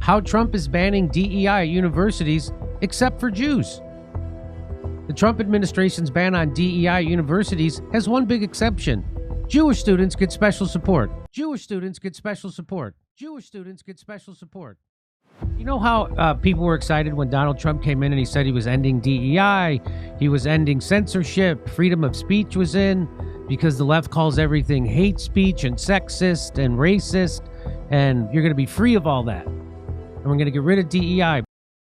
how Trump is banning DEI at universities except for Jews. The Trump administration's ban on DEI universities has one big exception. Jewish students get special support. Jewish students get special support. Jewish students get special support. You know how people were excited when Donald Trump came in and he said he was ending DEI, he was ending censorship, freedom of speech was in, because the left calls everything hate speech and sexist and racist, and you're going to be free of all that. And we're going to get rid of DEI.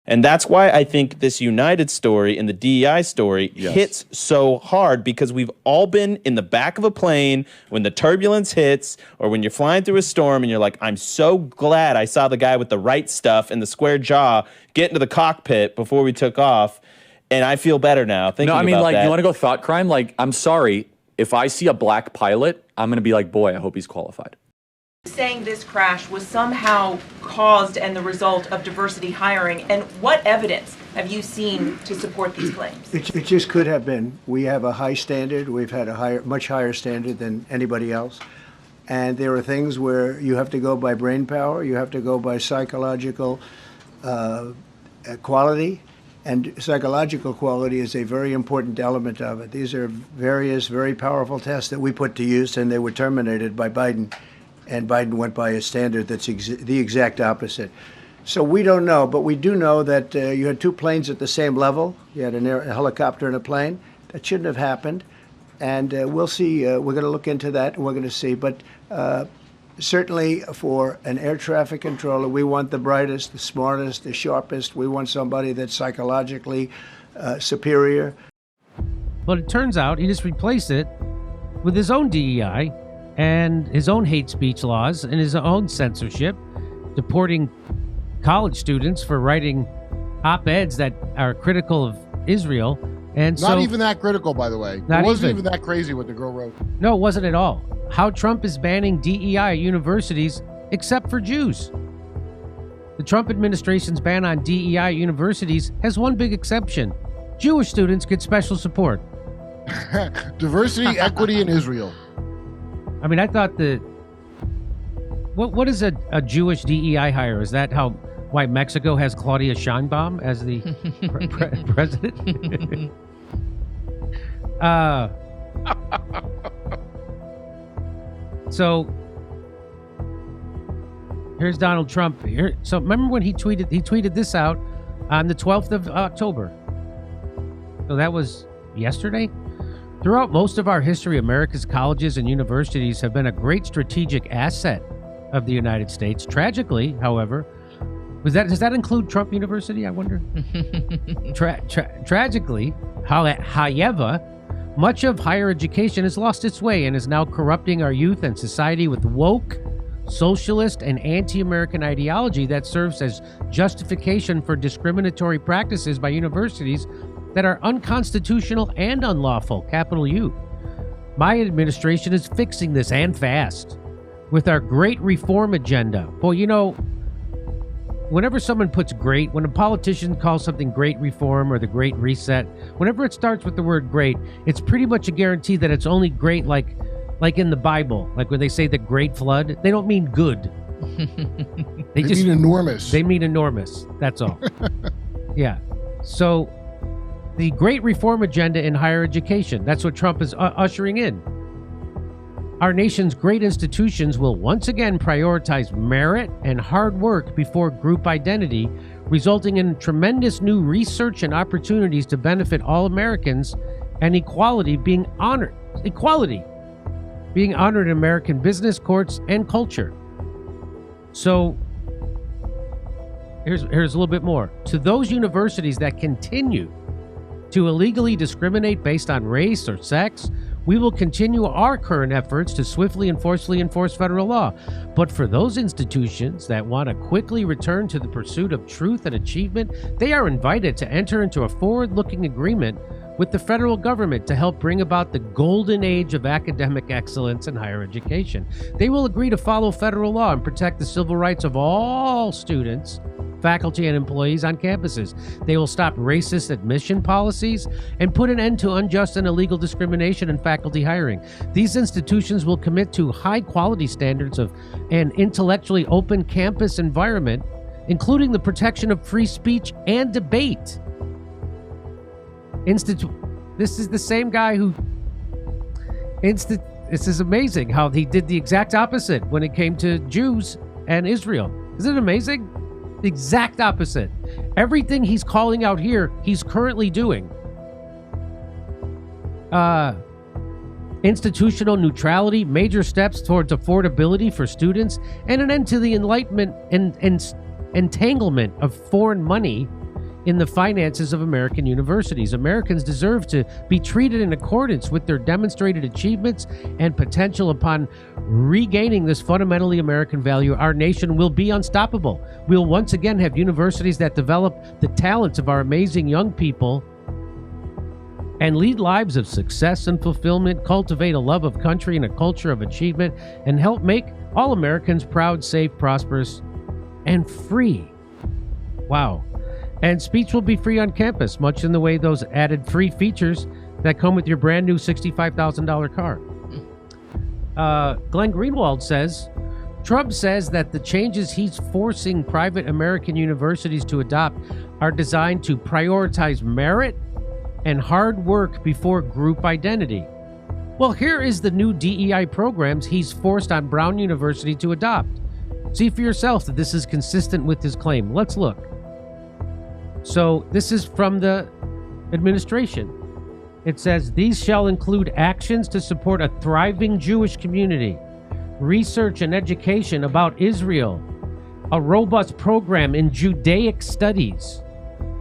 And that's why I think this United story and the DEI story hits so hard, because we've all been in the back of a plane when the turbulence hits, or when you're flying through a storm and you're like, I'm so glad I saw the guy with the right stuff and the square jaw get into the cockpit before we took off. And I feel better now thinking about that. No, I mean, like, you want to go thought crime? Like, I'm sorry, if I see a black pilot, I'm going to be like, boy, I hope he's qualified. Saying this crash was somehow caused and the result of diversity hiring, and what evidence have you seen to support these claims? It just could have been. We have a high standard. We've had a much higher standard than anybody else. And there are things where you have to go by brain power, you have to go by psychological quality, and psychological quality is a very important element of it. These are various very powerful tests that we put to use, and they were terminated by Biden. And Biden went by a standard that's the exact opposite. So we don't know, but we do know that you had two planes at the same level. You had a helicopter and a plane. That shouldn't have happened. And we'll see. We're going to look into that, and we're going to see. But certainly for an air traffic controller, we want the brightest, the smartest, the sharpest. We want somebody that's psychologically superior. But it turns out he just replaced it with his own DEI and his own hate speech laws and his own censorship, deporting college students for writing op-eds that are critical of Israel. And not even that critical, by the way. It wasn't even that crazy what the girl wrote. No, it wasn't at all. How Trump is banning DEI at universities except for Jews. The Trump administration's ban on DEI at universities has one big exception. Jewish students get special support. Diversity, equity, in Israel. I mean, I thought what is a Jewish DEI hire? Is that why Mexico has Claudia Sheinbaum as the president? So here's Donald Trump. So remember when he tweeted this out on the 12th of October. So that was yesterday. Throughout most of our history, America's colleges and universities have been a great strategic asset of the United States. Tragically, however, does that include Trump University, I wonder? Tragically, however, much of higher education has lost its way and is now corrupting our youth and society with woke, socialist, and anti-American ideology that serves as justification for discriminatory practices by universities that are unconstitutional and unlawful, capital U. My administration is fixing this, and fast, with our great reform agenda. Well, you know, whenever someone puts great, when a politician calls something great reform or the great reset, whenever it starts with the word great, it's pretty much a guarantee that it's only great like in the Bible, like when they say the great flood, they don't mean good. They mean enormous. They mean enormous, that's all. Yeah, so the great reform agenda in higher education, that's what Trump is ushering in. Our nation's great institutions will once again prioritize merit and hard work before group identity, resulting in tremendous new research and opportunities to benefit all Americans, and equality being honored. Equality being honored in American business, courts, and culture. So here's a little bit more. To those universities that continue to illegally discriminate based on race or sex, we will continue our current efforts to swiftly and forcefully enforce federal law. But for those institutions that want to quickly return to the pursuit of truth and achievement, they are invited to enter into a forward-looking agreement with the federal government to help bring about the golden age of academic excellence in higher education. They will agree to follow federal law and protect the civil rights of all students, faculty, and employees on campuses. They will stop racist admission policies and put an end to unjust and illegal discrimination in faculty hiring. These institutions will commit to high quality standards of an intellectually open campus environment including the protection of free speech and debate. This is the same guy who this is amazing how he did the exact opposite when it came to Jews and Israel. Isn't it amazing? The exact opposite. Everything he's calling out here, he's currently doing. Institutional neutrality, major steps towards affordability for students, and an end to the Enlightenment and entanglement of foreign money in the finances of American universities. Americans deserve to be treated in accordance with their demonstrated achievements and potential. Upon regaining this fundamentally American value, our nation will be unstoppable. We'll once again have universities that develop the talents of our amazing young people and lead lives of success and fulfillment, cultivate a love of country and a culture of achievement, and help make all Americans proud, safe, prosperous, and free. Wow. And speech will be free on campus, much in the way those added free features that come with your brand new $65,000 car. Glenn Greenwald says, Trump says that the changes he's forcing private American universities to adopt are designed to prioritize merit and hard work before group identity. Well, here is the new DEI programs he's forced on Brown University to adopt. See for yourself that this is consistent with his claim. Let's look. So this is from the administration. It says, these shall include actions to support a thriving Jewish community, research and education about Israel, a robust program in Judaic studies,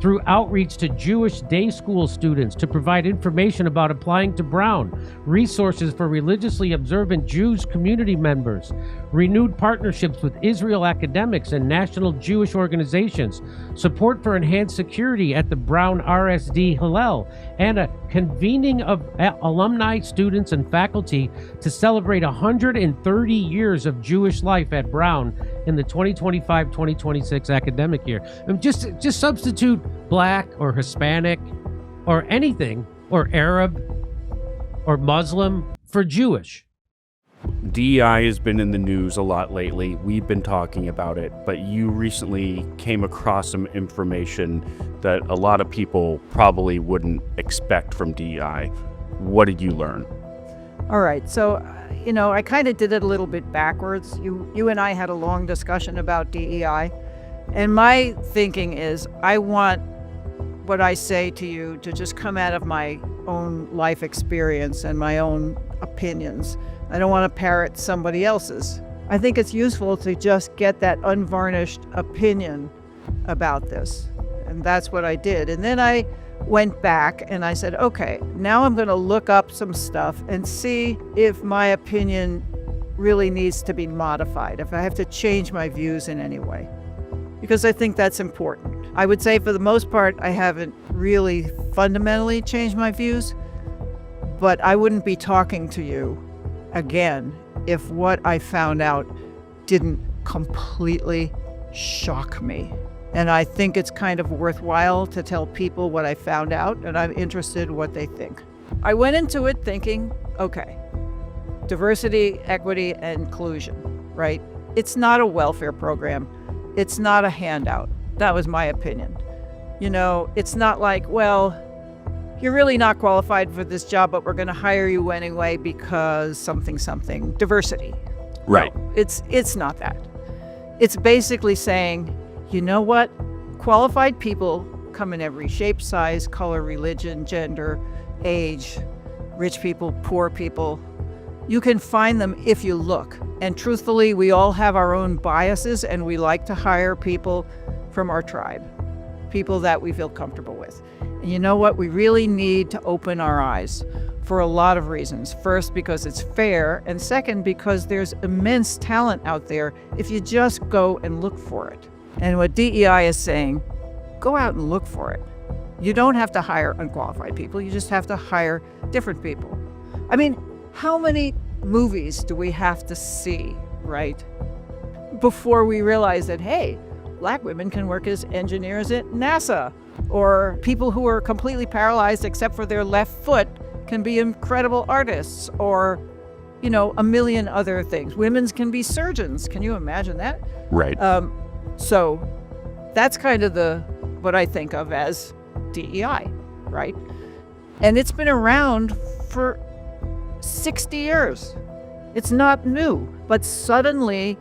through outreach to Jewish day school students to provide information about applying to Brown, resources for religiously observant Jews community members, renewed partnerships with Israel academics and national Jewish organizations, support for enhanced security at the Brown RSD Hillel, and a convening of alumni, students, and faculty to celebrate 130 years of Jewish life at Brown in the 2025-2026 academic year. And just substitute Black or Hispanic or anything, or Arab or Muslim for Jewish. DEI has been in the news a lot lately. We've been talking about it, but you recently came across some information that a lot of people probably wouldn't expect from DEI. What did you learn? All right, so I kind of did it a little bit backwards. You and I had a long discussion about DEI, and my thinking is I want what I say to you to just come out of my own life experience and my own opinions. I don't want to parrot somebody else's. I think it's useful to just get that unvarnished opinion about this. And that's what I did. And then I went back and I said, okay, now I'm going to look up some stuff and see if my opinion really needs to be modified, if I have to change my views in any way. Because I think that's important. I would say for the most part, I haven't really fundamentally changed my views, but I wouldn't be talking to you again if what I found out didn't completely shock me. And I think it's kind of worthwhile to tell people what I found out, and I'm interested in what they think. I went into it thinking, okay, diversity, equity, and inclusion, right? It's not a welfare program. It's not a handout. That was my opinion. It's not like, well, you're really not qualified for this job, but we're going to hire you anyway because something, diversity. Right. No, it's not that. It's basically saying, you know what? Qualified people come in every shape, size, color, religion, gender, age, rich people, poor people. You can find them if you look. And truthfully, we all have our own biases, and we like to hire people from our tribe, people that we feel comfortable with. And you know what? We really need to open our eyes for a lot of reasons. First, because it's fair, and second, because there's immense talent out there if you just go and look for it. And what DEI is saying, go out and look for it. You don't have to hire unqualified people, you just have to hire different people. I mean, how many movies do we have to see, right, before we realize that, hey, Black women can work as engineers at NASA, or people who are completely paralyzed except for their left foot can be incredible artists, or, a million other things. Women can be surgeons. Can you imagine that? Right. So that's kind of what I think of as DEI, right? And it's been around for 60 years. It's not new, but suddenly,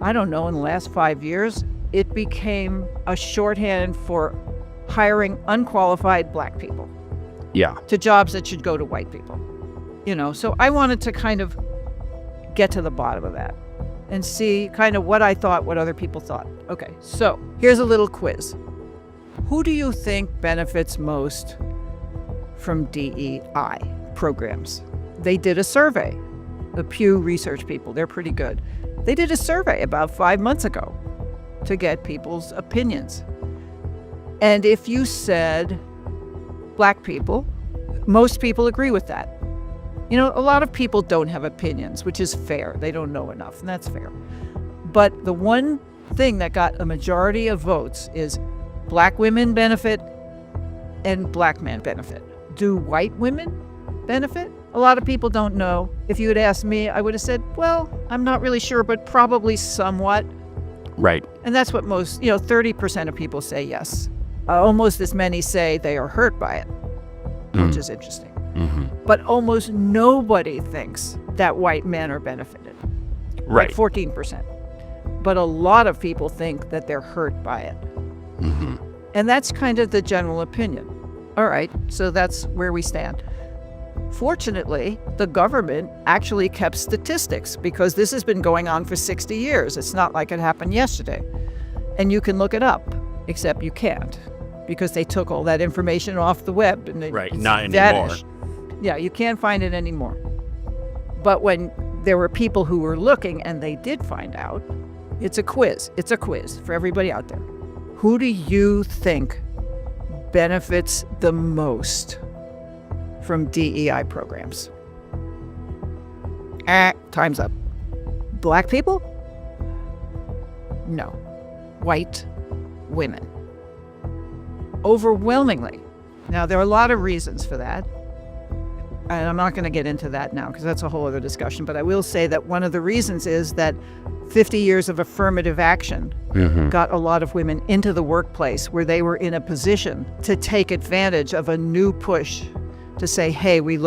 I don't know, in the last 5 years, it became a shorthand for hiring unqualified black people. Yeah. To jobs that should go to white people. So I wanted to kind of get to the bottom of that and see kind of what I thought, what other people thought. Okay, so here's a little quiz. Who do you think benefits most from DEI programs? They did a survey. The Pew Research people, they're pretty good. They did a survey about 5 months ago to get people's opinions. And if you said black people, most people agree with that. A lot of people don't have opinions, which is fair. They don't know enough, and that's fair. But the one thing that got a majority of votes is black women benefit and black men benefit. Do white women benefit? A lot of people don't know. If you had asked me, I would have said, well, I'm not really sure, but probably somewhat. Right. And that's what 30% of people say yes. Almost as many say they are hurt by it, which is interesting. Mm-hmm. But almost nobody thinks that white men are benefited. Right. Like 14%. But a lot of people think that they're hurt by it. Mm-hmm. And that's kind of the general opinion. All right, so that's where we stand. Fortunately, the government actually kept statistics because this has been going on for 60 years. It's not like it happened yesterday. And you can look it up, except you can't because they took all that information off the web. And Right, it's not vanished. anymore. Yeah, you can't find it anymore. But when there were people who were looking and they did find out, it's a quiz. It's a quiz for everybody out there. Who do you think benefits the most from DEI programs? Time's up. Black people? No. White women. Overwhelmingly. Now, there are a lot of reasons for that. And I'm not going to get into that now because that's a whole other discussion. But I will say that one of the reasons is that 50 years of affirmative action got a lot of women into the workplace where they were in a position to take advantage of a new push to say, hey, we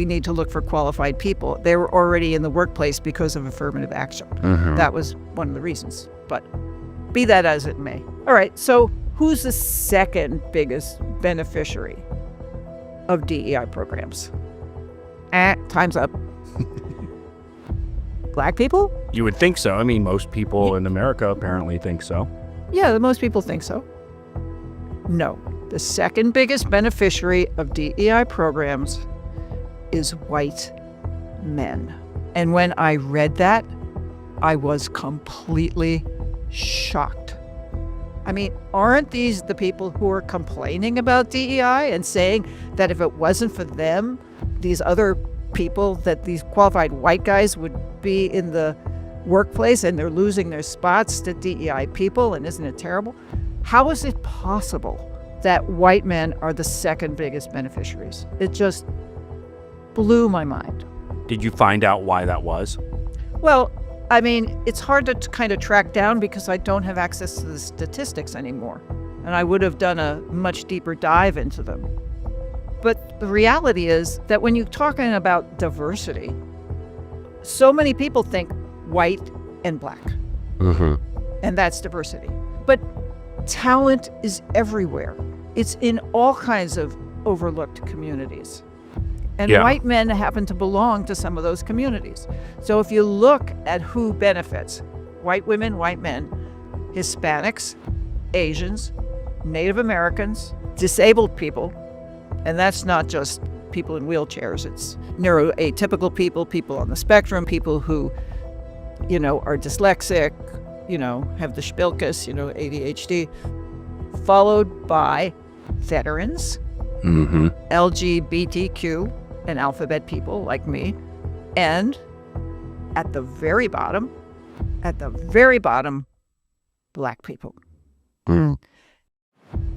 need to look for qualified people. They were already in the workplace because of affirmative action. That was one of the reasons. But be that as it may. All right, so who's the second biggest beneficiary of DEI programs? Time's up. Black people? You would think so. I mean, most people in America apparently think so. Yeah, most people think so. No. The second biggest beneficiary of DEI programs is white men. And when I read that, I was completely shocked. I mean, aren't these the people who are complaining about DEI and saying that if it wasn't for them, these other people, that these qualified white guys would be in the workplace and they're losing their spots to DEI people, and isn't it terrible? How is it possible that white men are the second biggest beneficiaries? It just blew my mind. Did you find out why that was? Well, I mean, it's hard to kind of track down because I don't have access to the statistics anymore, and I would have done a much deeper dive into them. But the reality is that when you're talking about diversity, so many people think white and black, and that's diversity. But talent is everywhere. It's in all kinds of overlooked communities. And white men happen to belong to some of those communities. So if you look at who benefits, white women, white men, Hispanics, Asians, Native Americans, disabled people, and that's not just people in wheelchairs, it's neuroatypical people, people on the spectrum, people who, are dyslexic, have the Spilkus, ADHD, followed by veterans, LGBTQ and alphabet people like me, and at the very bottom, black people.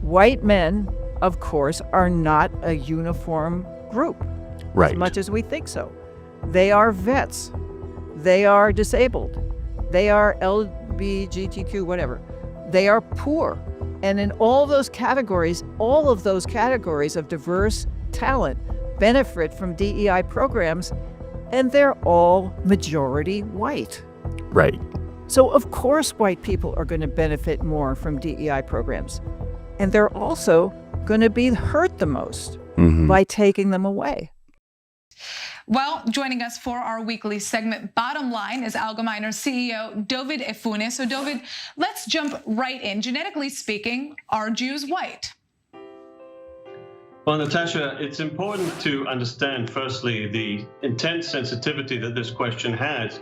White men, of course, are not a uniform group, Right. as much as we think so. They are vets. They are disabled. They are LGBTQ, whatever. They are poor. And in all those categories, all of those categories of diverse talent benefit from DEI programs, and they're all majority white. Right. So of course white people are going to benefit more from DEI programs. And they're also going to be hurt the most by taking them away. Well, joining us for our weekly segment, Bottom Line, is Allgemeiner CEO David Efune. So, David, let's jump right in. Genetically speaking, are Jews white? Well, Natasha, it's important to understand, firstly, the intense sensitivity that this question has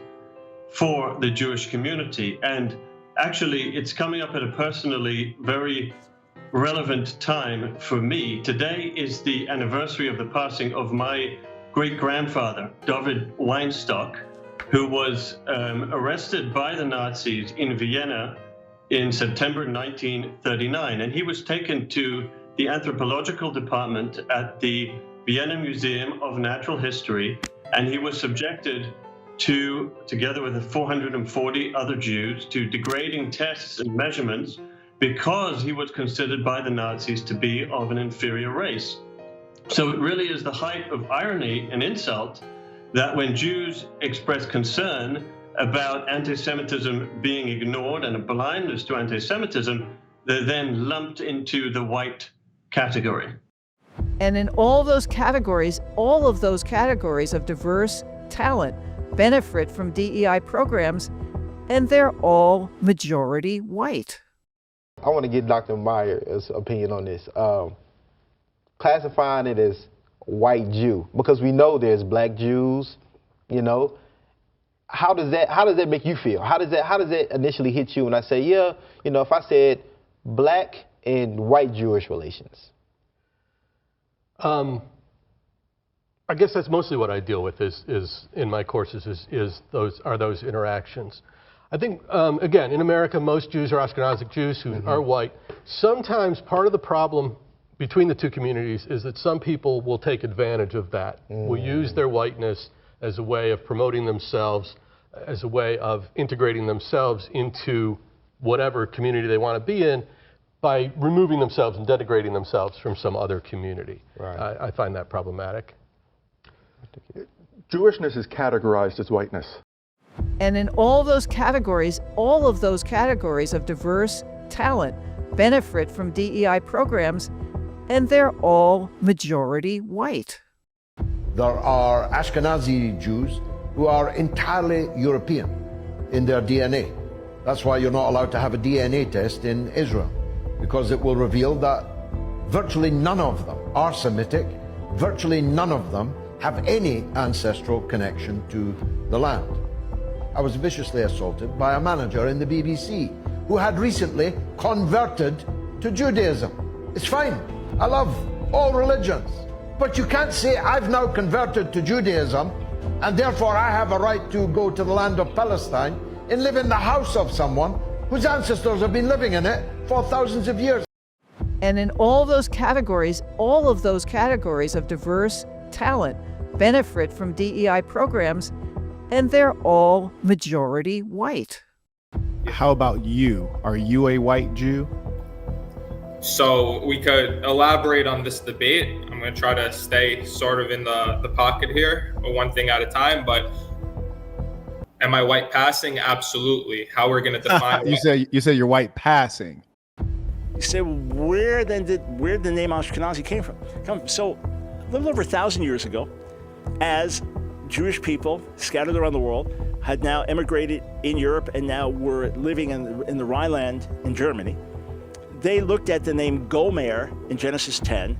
for the Jewish community. And actually, it's coming up at a personally very relevant time for me. Today is the anniversary of the passing of my great-grandfather, David Weinstock, who was arrested by the Nazis in Vienna in September 1939. And he was taken to the anthropological department at the Vienna Museum of Natural History, and he was subjected to, together with 440 other Jews, to degrading tests and measurements because he was considered by the Nazis to be of an inferior race. So it really is the height of irony and insult that when Jews express concern about anti-Semitism being ignored and a blindness to anti-Semitism, they're then lumped into the white category. And in all those categories, all of those categories of diverse talent benefit from DEI programs, and they're all majority white. I want to get Dr. Meyer's opinion on this. Classifying it as white Jew, because we know there's black Jews, you know. How does that make you feel? How does that initially hit you when I say, yeah, you know, if I said black and white Jewish relations? I guess that's mostly what I deal with is in my courses is those interactions. I think, again, in America, most Jews are Ashkenazic Jews who are white. Sometimes part of the problem between the two communities is that some people will take advantage of that, will use their whiteness as a way of promoting themselves, as a way of integrating themselves into whatever community they want to be in by removing themselves and denigrating themselves from some other community. Right. I find that problematic. Jewishness is categorized as whiteness. And in all those categories, all of those categories of diverse talent benefit from DEI programs, and they're all majority white. There are Ashkenazi Jews who are entirely European in their DNA. That's why you're not allowed to have a DNA test in Israel, because it will reveal that virtually none of them are Semitic, virtually none of them have any ancestral connection to the land. I was viciously assaulted by a manager in the BBC who had recently converted to Judaism. It's fine. I love all religions. But you can't say I've now converted to Judaism and therefore I have a right to go to the land of Palestine and live in the house of someone whose ancestors have been living in it for thousands of years. And in all those categories, all of those categories of diverse talent benefit from DEI programs, and they're all majority white. How about you? Are you a white Jew? So we could elaborate on this debate. I'm going to try to stay sort of in the pocket here, one thing at a time. But am I white passing? Absolutely. How we're going to define you say you're white passing. You say, where the name Ashkenazi came from? So a little over 1,000 years ago, as Jewish people scattered around the world had now immigrated in Europe and now were living in the Rhineland in Germany, they looked at the name Gomer in Genesis 10,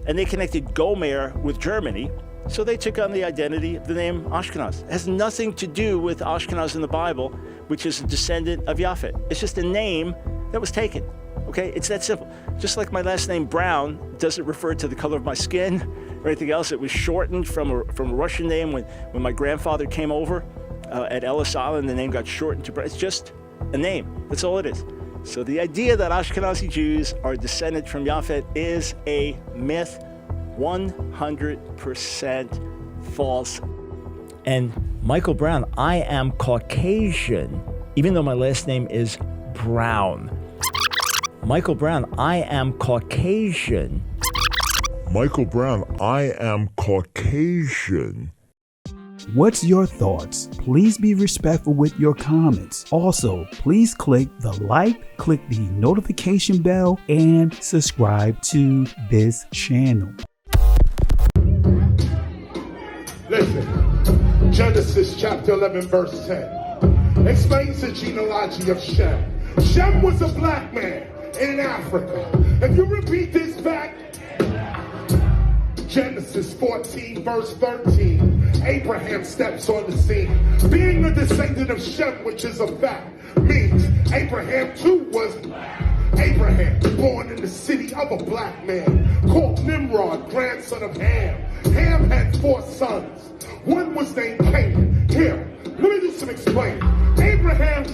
and they connected Gomer with Germany, so they took on the identity of the name Ashkenaz. It has nothing to do with Ashkenaz in the Bible, which is a descendant of Japhet. It's just a name that was taken, okay? It's that simple. Just like my last name Brown doesn't refer to the color of my skin or anything else. It was shortened from a Russian name when my grandfather came over at Ellis Island. The name got shortened to Brown. It's just a name. That's all it is. So the idea that Ashkenazi Jews are descended from Japhet is a myth, 100% false. And Michael Brown, I am Caucasian, even though my last name is Brown. Michael Brown, I am Caucasian. Michael Brown, I am Caucasian. What's your thoughts? Please be respectful with your comments. Also, please click the like, click the notification bell, and subscribe to this channel. Listen, Genesis chapter 11 verse 10 explains the genealogy of Shem. Shem was a black man in Africa. If you repeat this back, Genesis 14 verse 13, Abraham steps on the scene. Being a descendant of Shem, which is a fact, means Abraham too was black. Abraham, born in the city of a black man, called Nimrod, grandson of Ham. Ham had 4 sons. One was named Canaan. Here, let me do some explaining. Abraham,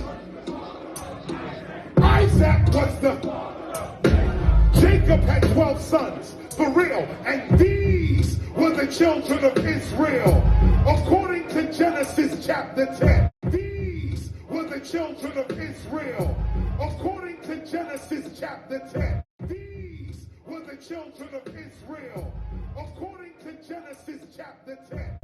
Isaac was Jacob had 12 sons, for real, and these were the children of Israel. According to Genesis chapter 10, these were the children of Israel. According to Genesis chapter 10, these were the children of Israel. According to Genesis chapter 10.